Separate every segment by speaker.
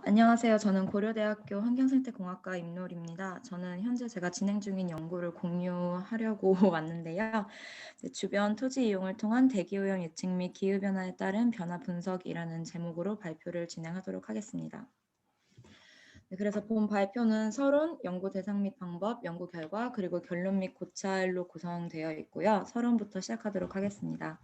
Speaker 1: 안녕하세요. 저는 고려대학교 환경생태공학과 임놀입니다. 저는 현재 제가 진행 중인 연구를 공유하려고 왔는데요. 이제 주변 토지 이용을 통한 대기오염 예측 및 기후변화에 따른 변화 분석이라는 제목으로 발표를 진행하도록 하겠습니다. 네, 그래서 본 발표는 서론, 연구 대상 및 방법, 연구 결과, 그리고 결론 및 고찰로 구성되어 있고요. 서론부터 시작하도록 하겠습니다.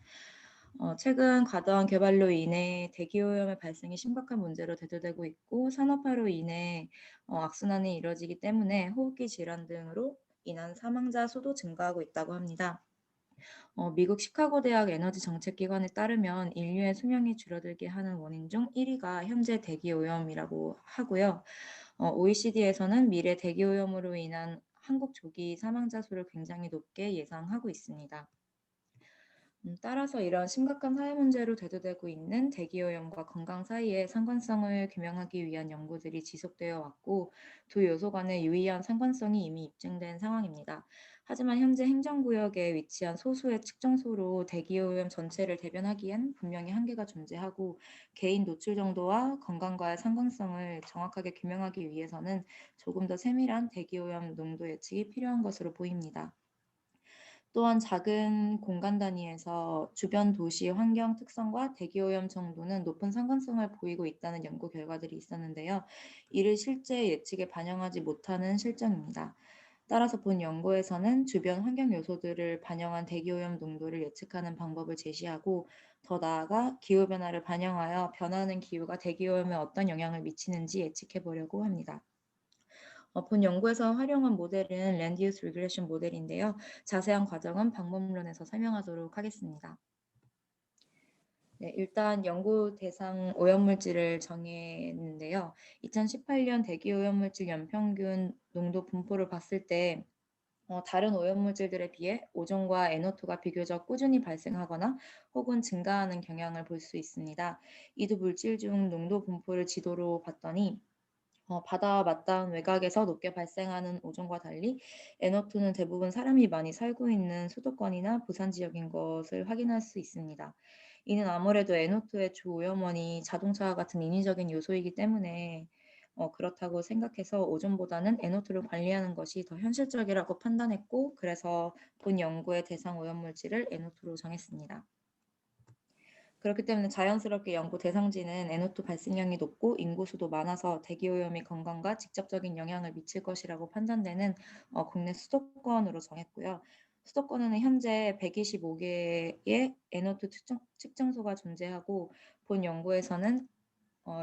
Speaker 1: 최근 과도한 개발로 인해 대기오염의 발생이 심각한 문제로 대두되고 있고 산업화로 인해 악순환이 이뤄지기 때문에 호흡기 질환 등으로 인한 사망자 수도 증가하고 있다고 합니다. 미국 시카고 대학 에너지 정책기관에 따르면 인류의 수명이 줄어들게 하는 원인 중 1위가 현재 대기오염이라고 하고요. OECD에서는 미래 대기오염으로 인한 한국 조기 사망자 수를 굉장히 높게 예상하고 있습니다. 따라서 이런 심각한 사회 문제로 대두되고 있는 대기오염과 건강 사이의 상관성을 규명하기 위한 연구들이 지속되어 왔고 두 요소 간의 유의한 상관성이 이미 입증된 상황입니다. 하지만 현재 행정구역에 위치한 소수의 측정소로 대기오염 전체를 대변하기엔 분명히 한계가 존재하고 개인 노출 정도와 건강과의 상관성을 정확하게 규명하기 위해서는 조금 더 세밀한 대기오염 농도 예측이 필요한 것으로 보입니다. 또한 작은 공간 단위에서 주변 도시 환경 특성과 대기오염 정도는 높은 상관성을 보이고 있다는 연구 결과들이 있었는데요. 이를 실제 예측에 반영하지 못하는 실정입니다. 따라서 본 연구에서는 주변 환경 요소들을 반영한 대기오염 농도를 예측하는 방법을 제시하고 더 나아가 기후변화를 반영하여 변화하는 기후가 대기오염에 어떤 영향을 미치는지 예측해 보려고 합니다. 본 연구에서 활용한 모델은 랜드 유스 리그레션 모델인데요. 자세한 과정은 방법론에서 설명하도록 하겠습니다. 네, 일단 연구 대상 오염물질을 정했는데요. 2018년 대기오염물질 연평균 농도 분포를 봤을 때 다른 오염물질들에 비해 오존과 NO2가 비교적 꾸준히 발생하거나 혹은 증가하는 경향을 볼 수 있습니다. 이 두 물질 중 농도 분포를 지도로 봤더니 바다와 맞닿은 외곽에서 높게 발생하는 오존과 달리 NO2는 대부분 사람이 많이 살고 있는 수도권이나 부산 지역인 것을 확인할 수 있습니다. 이는 아무래도 NO2의 주 오염원이 자동차와 같은 인위적인 요소이기 때문에 그렇다고 생각해서 오존보다는 NO2를 관리하는 것이 더 현실적이라고 판단했고 그래서 본 연구의 대상 오염물질을 NO2로 정했습니다. 그렇기 때문에 자연스럽게 연구 대상지는 NO2 발생량이 높고 인구수도 많아서 대기오염이 건강과 직접적인 영향을 미칠 것이라고 판단되는 국내 수도권으로 정했고요. 수도권에는 현재 125개의 NO2 측정소가 존재하고 본 연구에서는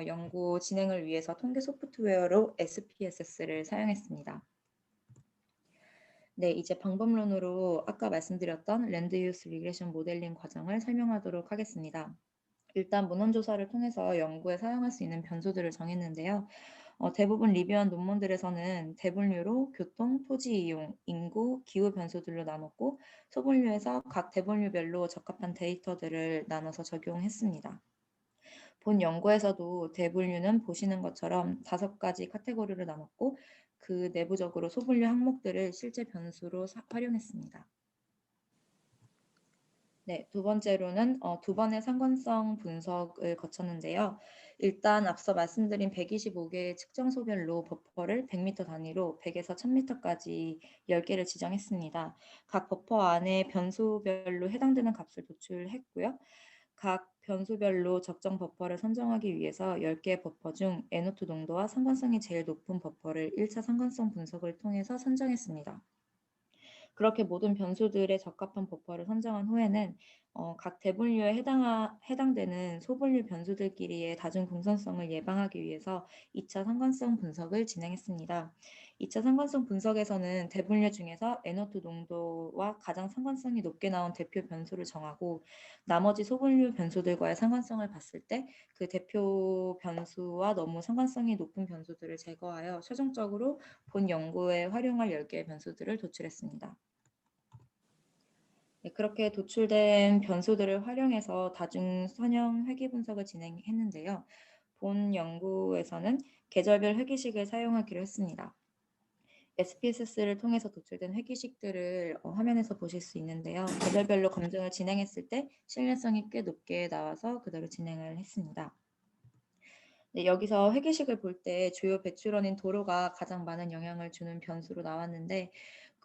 Speaker 1: 연구 진행을 위해서 통계 소프트웨어로 SPSS를 사용했습니다. 네, 이제 방법론으로 아까 말씀드렸던 랜드 유스 리그레션 모델링 과정을 설명하도록 하겠습니다. 일단 문헌 조사를 통해서 연구에 사용할 수 있는 변수들을 정했는데요. 대부분 리뷰한 논문들에서는 대분류로 교통, 토지 이용, 인구, 기후 변수들로 나눴고 소분류에서 각 대분류별로 적합한 데이터들을 나눠서 적용했습니다. 본 연구에서도 대분류는 보시는 것처럼 5가지 카테고리로 나눴고 그 내부적으로 소분류 항목들을 실제 변수로 활용했습니다. 네, 두 번째로는 두 번의 상관성 분석을 거쳤는데요. 일단 앞서 말씀드린 125개의 측정소별로 버퍼를 100m 단위로 100에서 1000m까지 10개를 지정했습니다. 각 버퍼 안에 변수별로 해당되는 값을 도출했고요. 각 변수별로 적정 버퍼를 선정하기 위해서 10개의 버퍼 중 NO2 농도와 상관성이 제일 높은 버퍼를 1차 상관성 분석을 통해서 선정했습니다. 그렇게 모든 변수들의 적합한 버퍼를 선정한 후에는 각 대분류에 해당되는 소분류 변수들끼리의 다중 공선성을 예방하기 위해서 2차 상관성 분석을 진행했습니다. 2차 상관성 분석에서는 대분류 중에서 NO2 농도와 가장 상관성이 높게 나온 대표 변수를 정하고 나머지 소분류 변수들과의 상관성을 봤을 때 그 대표 변수와 너무 상관성이 높은 변수들을 제거하여 최종적으로 본 연구에 활용할 10개의 변수들을 도출했습니다. 네, 그렇게 도출된 변수들을 활용해서 다중 선형 회귀 분석을 진행했는데요. 본 연구에서는 계절별 회귀식을 사용하기로 했습니다. SPSS를 통해서 도출된 회귀식들을 화면에서 보실 수 있는데요. 계절별로 검증을 진행했을 때 신뢰성이 꽤 높게 나와서 그대로 진행을 했습니다. 네, 여기서 회계식을 볼 때 주요 배출원인 도로가 가장 많은 영향을 주는 변수로 나왔는데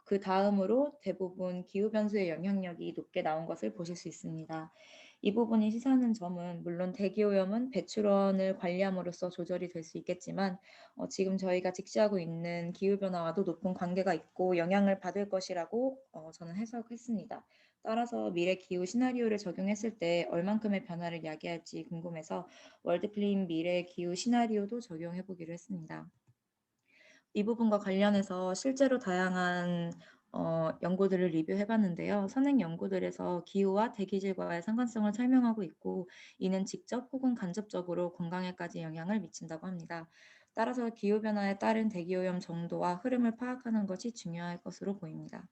Speaker 1: 그 다음으로 대부분 기후 변수의 영향력이 높게 나온 것을 보실 수 있습니다. 이 부분이 시사하는 점은 물론 대기오염은 배출원을 관리함으로써 조절이 될 수 있겠지만 지금 저희가 직시하고 있는 기후변화와도 높은 관계가 있고 영향을 받을 것이라고 저는 해석했습니다. 따라서 미래 기후 시나리오를 적용했을 때 얼만큼의 변화를 야기할지 궁금해서 월드클린 미래 기후 시나리오도 적용해 보기로 했습니다. 이 부분과 관련해서 실제로 다양한 연구들을 리뷰해 봤는데요. 선행 연구들에서 기후와 대기질과의 상관성을 설명하고 있고 이는 직접 혹은 간접적으로 건강에까지 영향을 미친다고 합니다. 따라서 기후변화에 따른 대기오염 정도와 흐름을 파악하는 것이 중요할 것으로 보입니다.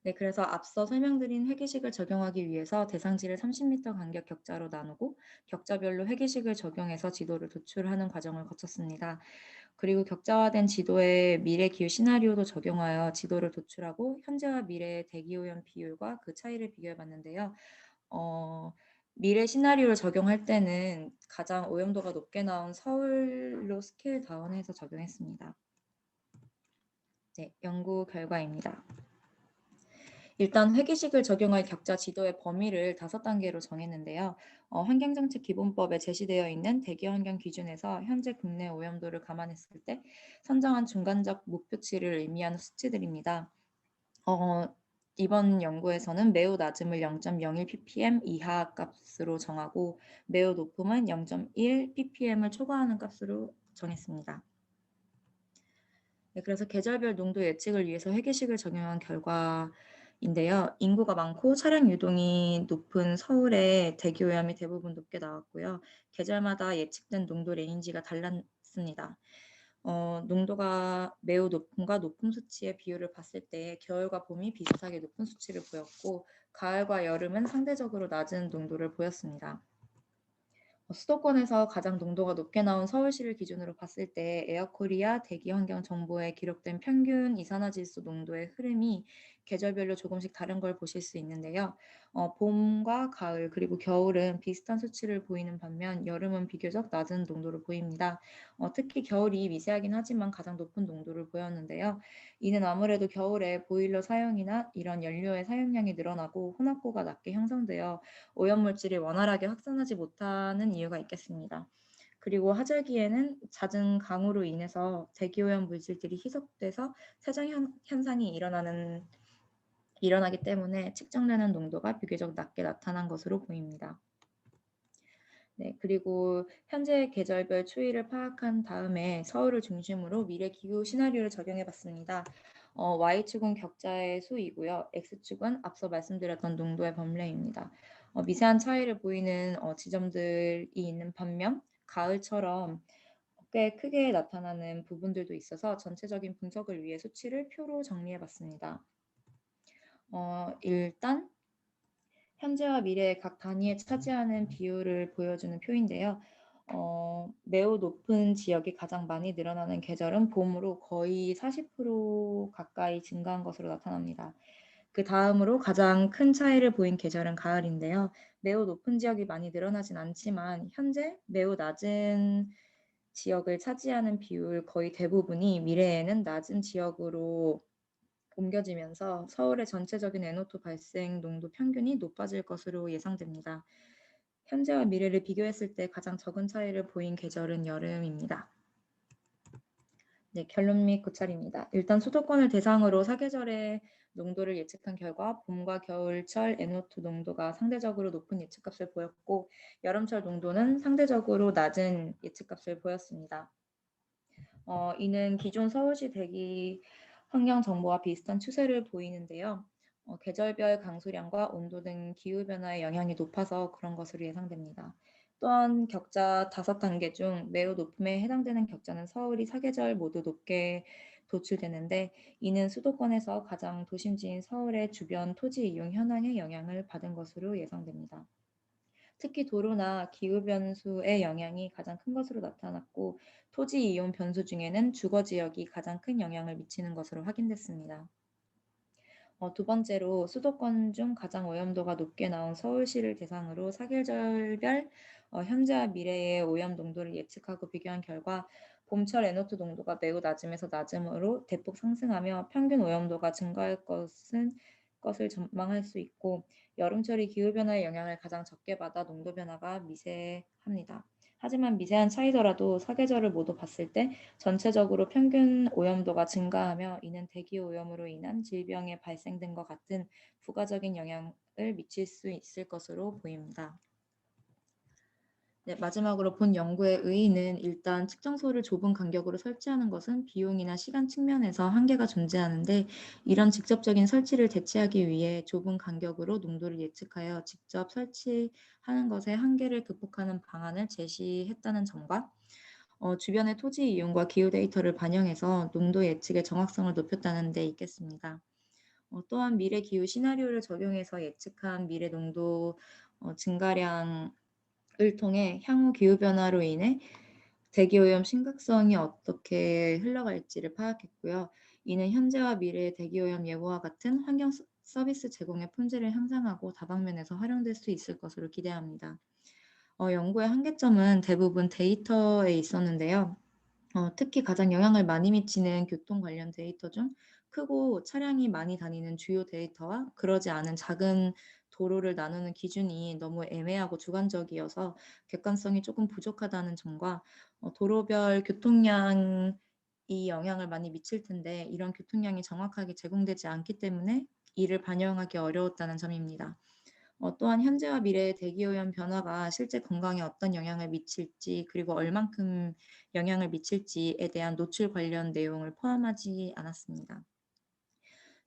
Speaker 1: 네, 그래서 앞서 설명드린 회계식을 적용하기 위해서 대상지를 30m 간격 격자로 나누고 격자별로 회계식을 적용해서 지도를 도출하는 과정을 거쳤습니다. 그리고 격자화된 지도에 미래 기후 시나리오도 적용하여 지도를 도출하고 현재와 미래의 대기오염 비율과 그 차이를 비교해 봤는데요. 어, 미래 시나리오를 적용할 때는 가장 오염도가 높게 나온 서울로 스케일 다운해서 적용했습니다. 네, 연구 결과입니다. 일단 회계식을 적용할 격자 지도의 범위를 5단계로 정했는데요. 환경정책기본법에 제시되어 있는 대기환경 기준에서 현재 국내 오염도를 감안했을 때 선정한 중간적 목표치를 의미하는 수치들입니다. 이번 연구에서는 매우 낮음을 0.01 ppm 이하 값으로 정하고 매우 높음은 0.1 ppm을 초과하는 값으로 정했습니다. 네, 그래서 계절별 농도 예측을 위해서 회계식을 적용한 결과인데요. 인구가 많고 차량 유동이 높은 서울의 대기오염이 대부분 높게 나왔고요. 계절마다 예측된 농도 레인지가 달랐습니다. 농도가 매우 높음과 높음 수치의 비율을 봤을 때 겨울과 봄이 비슷하게 높은 수치를 보였고 가을과 여름은 상대적으로 낮은 농도를 보였습니다. 수도권에서 가장 농도가 높게 나온 서울시를 기준으로 봤을 때 에어코리아 대기환경정보에 기록된 평균 이산화질소 농도의 흐름이 계절별로 조금씩 다른 걸 보실 수 있는데요. 봄과 가을 그리고 겨울은 비슷한 수치를 보이는 반면 여름은 비교적 낮은 농도를 보입니다. 특히 겨울이 미세하긴 하지만 가장 높은 농도를 보였는데요. 이는 아무래도 겨울에 보일러 사용이나 이런 연료의 사용량이 늘어나고 혼합고가 낮게 형성되어 오염물질이 원활하게 확산하지 못하는 이유가 있겠습니다. 그리고 하절기에는 잦은 강우로 인해서 대기오염 물질들이 희석돼서 세정 현상이 일어나기 때문에 측정되는 농도가 비교적 낮게 나타난 것으로 보입니다. 네, 그리고 현재 계절별 추이를 파악한 다음에 서울을 중심으로 미래 기후 시나리오를 적용해 봤습니다. Y축은 격자의 수이고요. X축은 앞서 말씀드렸던 농도의 범례입니다. 미세한 차이를 보이는 지점들이 있는 반면 가을처럼 꽤 크게 나타나는 부분들도 있어서 전체적인 분석을 위해 수치를 표로 정리해 봤습니다. 일단 현재와 미래의 각 단위에 차지하는 비율을 보여주는 표인데요. 매우 높은 지역이 가장 많이 늘어나는 계절은 봄으로 거의 40% 가까이 증가한 것으로 나타납니다. 그 다음으로 가장 큰 차이를 보인 계절은 가을인데요. 매우 높은 지역이 많이 늘어나진 않지만 현재 매우 낮은 지역을 차지하는 비율 거의 대부분이 미래에는 낮은 지역으로 옮겨지면서 서울의 전체적인 NO2 발생 농도 평균이 높아질 것으로 예상됩니다. 현재와 미래를 비교했을 때 가장 적은 차이를 보인 계절은 여름입니다. 네, 결론 및 고찰입니다. 일단 수도권을 대상으로 사계절의 농도를 예측한 결과 봄과 겨울철 NO2 농도가 상대적으로 높은 예측값을 보였고 여름철 농도는 상대적으로 낮은 예측값을 보였습니다. 이는 기존 서울시 대기 환경 정보와 비슷한 추세를 보이는데요. 계절별 강수량과 온도 등 기후변화의 영향이 높아서 그런 것으로 예상됩니다. 또한 격자 5단계 중 매우 높음에 해당되는 격자는 서울이 사계절 모두 높게 도출되는데 이는 수도권에서 가장 도심지인 서울의 주변 토지 이용 현황에 영향을 받은 것으로 예상됩니다. 특히 도로나 기후변수의 영향이 가장 큰 것으로 나타났고 토지 이용 변수 중에는 주거 지역이 가장 큰 영향을 미치는 것으로 확인됐습니다. 두 번째로 수도권 중 가장 오염도가 높게 나온 서울시를 대상으로 사계절별 현재와 미래의 오염 농도를 예측하고 비교한 결과 봄철 NO2 농도가 매우 낮음에서 낮음으로 대폭 상승하며 평균 오염도가 증가할 것을 전망할 수 있고 여름철이 기후변화의 영향을 가장 적게 받아 농도 변화가 미세합니다. 하지만 미세한 차이더라도 사계절을 모두 봤을 때 전체적으로 평균 오염도가 증가하며 이는 대기오염으로 인한 질병의 발생 등과 같은 부가적인 영향을 미칠 수 있을 것으로 보입니다. 네, 마지막으로 본 연구의 의의는 일단 측정소를 좁은 간격으로 설치하는 것은 비용이나 시간 측면에서 한계가 존재하는데 이런 직접적인 설치를 대체하기 위해 좁은 간격으로 농도를 예측하여 직접 설치하는 것의 한계를 극복하는 방안을 제시했다는 점과 주변의 토지 이용과 기후 데이터를 반영해서 농도 예측의 정확성을 높였다는 데 있겠습니다. 또한 미래 기후 시나리오를 적용해서 예측한 미래 농도 증가량 을 통해 향후 기후변화로 인해 대기오염 심각성이 어떻게 흘러갈지를 파악했고요. 이는 현재와 미래의 대기오염 예보와 같은 환경 서비스 제공의 품질을 향상하고 다방면에서 활용될 수 있을 것으로 기대합니다. 연구의 한계점은 대부분 데이터에 있었는데요. 특히 가장 영향을 많이 미치는 교통 관련 데이터 중 크고 차량이 많이 다니는 주요 데이터와 그러지 않은 작은 도로를 나누는 기준이 너무 애매하고 주관적이어서 객관성이 조금 부족하다는 점과 도로별 교통량이 영향을 많이 미칠 텐데 이런 교통량이 정확하게 제공되지 않기 때문에 이를 반영하기 어려웠다는 점입니다. 또한 현재와 미래의 대기오염 변화가 실제 건강에 어떤 영향을 미칠지 그리고 얼만큼 영향을 미칠지에 대한 노출 관련 내용을 포함하지 않았습니다.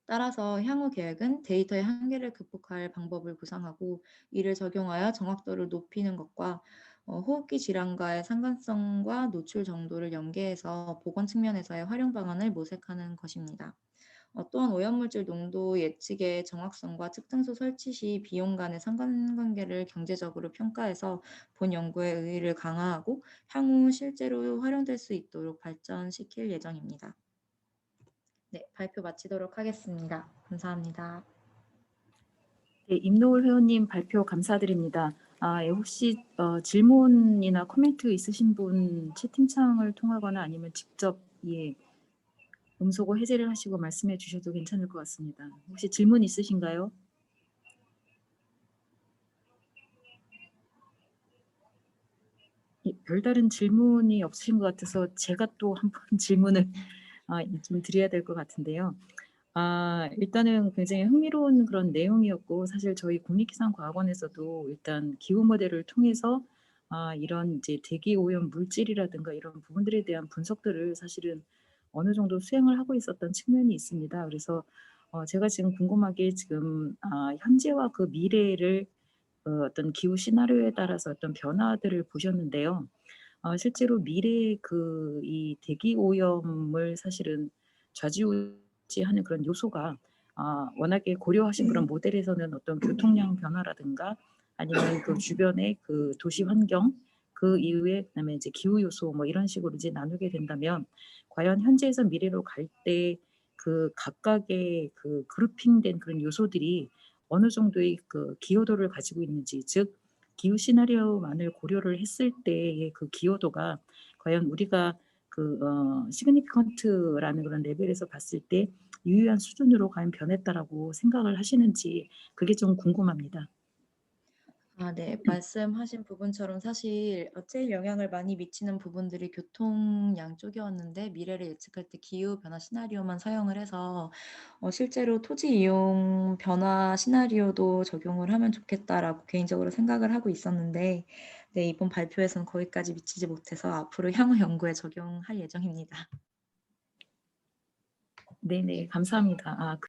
Speaker 1: 따라서 향후 계획은 데이터의 한계를 극복할 방법을 구상하고 이를 적용하여 정확도를 높이는 것과 호흡기 질환과의 상관성과 노출 정도를 연계해서 보건 측면에서의 활용 방안을 모색하는 것입니다. 또한 오염물질 농도 예측의 정확성과 측정소 설치 시 비용 간의 상관관계를 경제적으로 평가해서 본 연구의 의의를 강화하고 향후 실제로 활용될 수 있도록 발전시킬 예정입니다. 네, 발표 마치도록 하겠습니다. 감사합니다.
Speaker 2: 네, 임노을 회원님 발표 감사드립니다. 예, 혹시 질문이나 코멘트 있으신 분 채팅창을 통하거나 아니면 직접 음소거 해제를 하시고 말씀해 주셔도 괜찮을 것 같습니다. 혹시 질문 있으신가요? 별다른 질문이 없으신 것 같아서 제가 또 한 번 질문을 좀 드려야 될 것 같은데요. 일단은 굉장히 흥미로운 그런 내용이었고 사실 저희 국립기상과학원에서도 일단 기후 모델을 통해서 이런 이제 대기 오염 물질이라든가 이런 부분들에 대한 분석들을 사실은 어느 정도 수행을 하고 있었던 측면이 있습니다. 그래서 제가 지금 궁금하게 지금 현재와 그 미래를 어떤 기후 시나리오에 따라서 어떤 변화들을 보셨는데요. 실제로 미래의 이 대기 오염을 사실은 좌지우지하는 그런 요소가 워낙에 고려하신 그런 모델에서는 어떤 교통량 변화라든가 아니면 그 주변의 그 도시 환경 그 이후에 그다음에 이제 기후 요소 뭐 이런 식으로 이제 나누게 된다면 과연 현재에서 미래로 갈 때 그 각각의 그 그룹핑된 그런 요소들이 어느 정도의 그 기여도를 가지고 있는지 즉 기후 시나리오만을 고려를 했을 때의 그 기여도가 과연 우리가 significant라는 그런 레벨에서 봤을 때 유의한 수준으로 과연 변했다라고 생각을 하시는지 그게 좀 궁금합니다.
Speaker 1: 네. 말씀하신 부분처럼 사실 제일 영향을 많이 미치는 부분들이 교통량 쪽이었는데 미래를 예측할 때 기후 변화 시나리오만 사용을 해서 실제로 토지 이용 변화 시나리오도 적용을 하면 좋겠다라고 개인적으로 생각을 하고 있었는데 네, 이번 발표에서는 거기까지 미치지 못해서 앞으로 향후 연구에 적용할 예정입니다.
Speaker 2: 네네, 감사합니다.